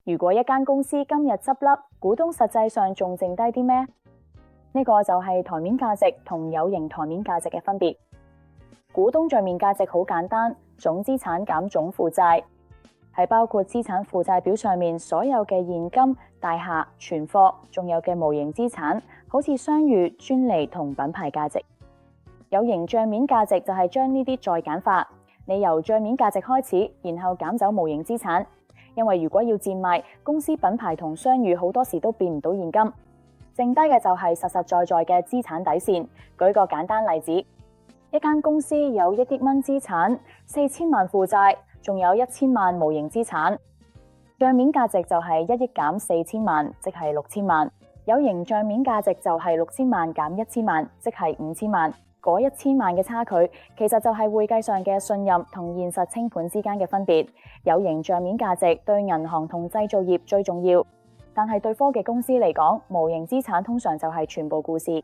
如果一間公司今日執笠，股東實際上仲剩低啲咩？呢個就係台面價值同有形台面價值嘅分別。股東帳面價值好簡單，總資產減總負債，係包括資產負債表上面所有嘅現金、大廈、存貨，仲有嘅無形資產，好似商譽、專利同品牌價值。有形帳面價值就係將呢啲再簡化，你由帳面價值開始，然後減走無形資產。因為如果要賤賣，公司品牌同商譽好多時都變唔到現金，剩低嘅就係實實在在嘅資產底線。舉個簡單例子，一間公司有1億蚊資產，4000萬負債，仲有1000萬無形資產，帳面價值就係1億減4000萬，即係6000萬。有形帳面價值就係6000萬減1000萬，即係5000萬。嗰1000萬嘅差距，其實就係會計上嘅信任同現實清盤之間嘅分別。有形帳面價值對銀行同製造業最重要，但係對科技公司嚟講，無形資產通常就係全部故事。